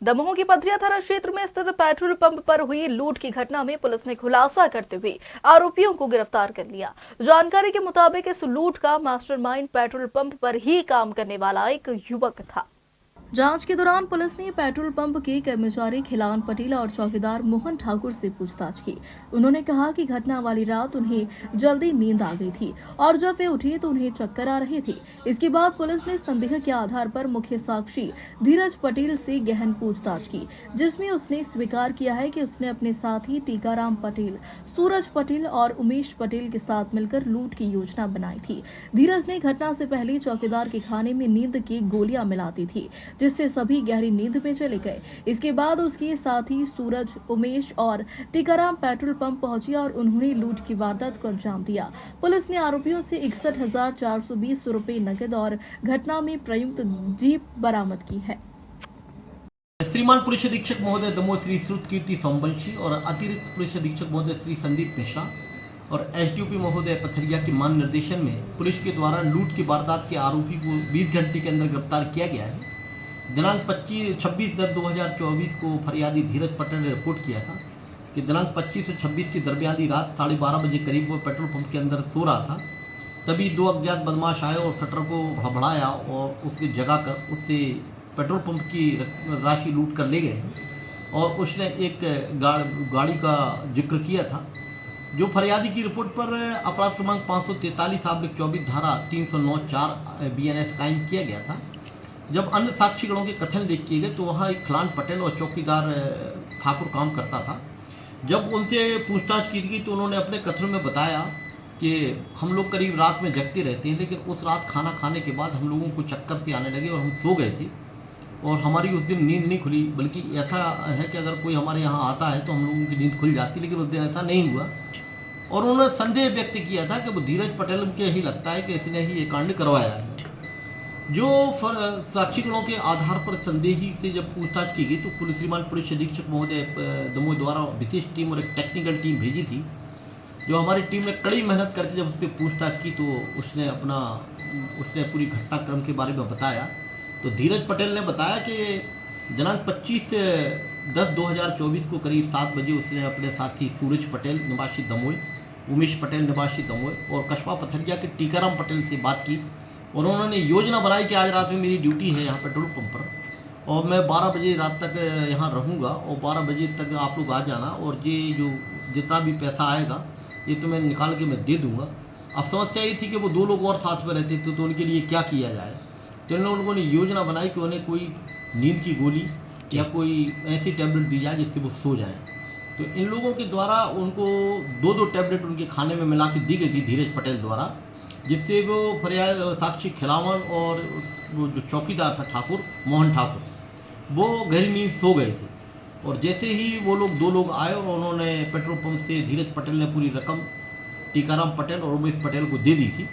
दमोह की पथरिया थाना क्षेत्र में स्थित पेट्रोल पंप पर हुई लूट की घटना में पुलिस ने खुलासा करते हुए आरोपियों को गिरफ्तार कर लिया। जानकारी के मुताबिक इस लूट का मास्टरमाइंड पेट्रोल पंप पर ही काम करने वाला एक युवक था। जांच के दौरान पुलिस ने पेट्रोल पंप के कर्मचारी खिलावन पटेल और चौकीदार मोहन ठाकुर से पूछताछ की। उन्होंने कहा कि घटना वाली रात उन्हें जल्दी नींद आ गई थी और जब वे उठे तो उन्हें चक्कर आ रहे थे। इसके बाद पुलिस ने संदेह के आधार पर मुख्य साक्षी धीरज पटेल से गहन पूछताछ की, जिसमें उसने स्वीकार किया है कि उसने अपने साथी टीकाराम पटेल, सूरज पटेल और उमेश पटेल के साथ मिलकर लूट की योजना बनाई थी। धीरज ने घटना से पहले चौकीदार के खाने में नींद की गोलियां मिलाती थी, जिससे सभी गहरी नींद में चले गए। इसके बाद उसके साथी सूरज, उमेश और टीकाराम पेट्रोल पंप पहुंचे और उन्होंने लूट की वारदात को अंजाम दिया। पुलिस ने आरोपियों से 61,420 रुपए नकद और घटना में प्रयुक्त जीप बरामद की है। श्रीमान पुलिस अधीक्षक महोदय दमोह श्री श्रुतकीर्ति सोमवंशी और अतिरिक्त पुलिस अधीक्षक महोदय श्री संदीप मिश्रा और एसडीओपी महोदय पथरिया के मान निर्देशन में पुलिस के द्वारा लूट की वारदात के आरोपी को 20 घंटे के अंदर गिरफ्तार किया गया है। दिनांक 26/10/2024 को फरियादी धीरज पटेल ने रिपोर्ट किया था कि दिनांक 25 से 26 की दरमियानी रात 12:30 बजे करीब वो पेट्रोल पंप के अंदर सो रहा था। तभी दो अज्ञात बदमाश आए और शटर को हड़बड़ाया और उसकी जगा कर उससे पेट्रोल पंप की राशि लूट कर ले गए और उसने एक गाड़ी का जिक्र किया था, जो फरियादी की रिपोर्ट पर अपराध क्रमांक 543/24 धारा 309(4) BNS कायम किया गया था। जब अन्य साक्षीगणों के कथन लिख किए गए तो वहाँ एक खिलावन पटेल और चौकीदार ठाकुर काम करता था। जब उनसे पूछताछ की गई तो उन्होंने अपने कथनों में बताया कि हम लोग करीब रात में जगते रहते हैं, लेकिन उस रात खाना खाने के बाद हम लोगों को चक्कर से आने लगे और हम सो गए थे और हमारी उस दिन नींद नहीं खुली। बल्कि ऐसा है कि अगर कोई हमारे यहाँ आता है तो हम लोगों की नींद खुल जाती, लेकिन उस दिन ऐसा नहीं हुआ। और उन्होंने संदेह व्यक्त किया था कि वो धीरज पटेल के ही लगता है कि इसने ही ये कांड करवाया है। जो साक्षीगणों के आधार पर संदेही से जब पूछताछ की गई तो श्रीमान पुलिस अधीक्षक महोदय दमोह द्वारा विशेष टीम और एक टेक्निकल टीम भेजी थी। जो हमारी टीम ने कड़ी मेहनत करके जब उससे पूछताछ की तो उसने पूरी घटनाक्रम के बारे में बताया। तो धीरज पटेल ने बताया कि दिनांक 25/10/2024 को करीब 7 बजे उसने अपने साथी सूरज पटेल निवासी दमोह, उमेश पटेल निवासी दमोह और कस्बा पथरिया के टीकाराम पटेल से बात की और उन्होंने योजना बनाई कि आज रात में मेरी ड्यूटी है यहाँ पेट्रोल पंप पर और मैं 12 बजे रात तक यहाँ रहूँगा और 12 बजे तक आप लोग आ जाना और ये जो जितना भी पैसा आएगा ये तो मैं निकाल के मैं दे दूँगा। अब समस्या ये थी कि वो 2 लोग और साथ में रहते थे तो उनके लिए क्या किया जाए। तो इन लोगों ने योजना बनाई कि उन्हें कोई नींद की गोली या कोई ऐसी टैबलेट दी जाए जिससे वो सो जाए। तो इन लोगों के द्वारा उनको 2-2 टैबलेट उनके खाने में मिला के दी गई थी धीरज पटेल द्वारा, जिससे वो फरियाद साक्षी खिलावन और वो जो चौकीदार था ठाकुर, मोहन ठाकुर, वो गहरी नींद सो गए थे। और जैसे ही वो लोग 2 लोग आए और उन्होंने पेट्रोल पंप से धीरज पटेल ने पूरी रकम टीकाराम पटेल और उमेश पटेल को दे दी थी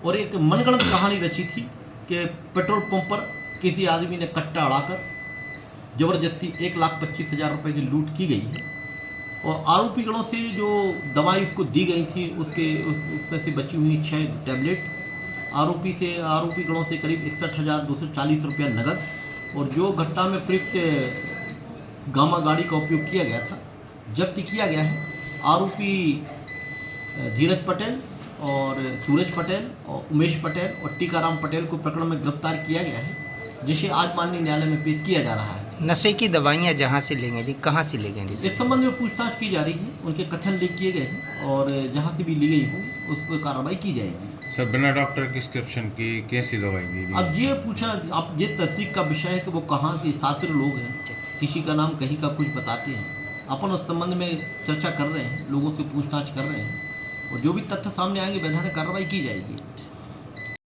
और एक मनगढ़ंत कहानी रची थी कि पेट्रोल पंप पर किसी आदमी ने कट्टा अड़ाकर ज़बरदस्ती 1,25,000 रुपये की लूट की गई है और आरोपीगणों से जो दवाई उसको दी गई थी उसमें से बची हुई 6 टैबलेट आरोपीगणों से करीब 61,240 रुपया नकद और जो घटना में प्रयुक्त गामा गाड़ी का उपयोग किया गया था जब्त किया गया है। आरोपी धीरज पटेल और सूरज पटेल और उमेश पटेल और टीकाराम पटेल को प्रकरण में गिरफ्तार किया गया है, जिसे आज माननीय न्यायालय में पेश किया जा रहा है। नशे की दवाइयाँ जहाँ से लेंगे जी, कहाँ से लेंगे जी? इस संबंध में पूछताछ की जा रही है, उनके कथन लिख किए गए हैं और जहाँ से भी ली गई हो उस पर कार्रवाई की जाएगी। सर बिना डॉक्टर की प्रिस्क्रिप्शन की कैसी दवाई दी? अब ये पूछना, अब ये तस्दीक का विषय है कि वो कहाँ के छात्र लोग हैं, किसी का नाम कहीं का कुछ बताते हैं। अपन उस संबंध में चर्चा कर रहे हैं, लोगों से पूछताछ कर रहे हैं और जो भी तथ्य सामने आएंगे वैधानिक कार्रवाई की जाएगी।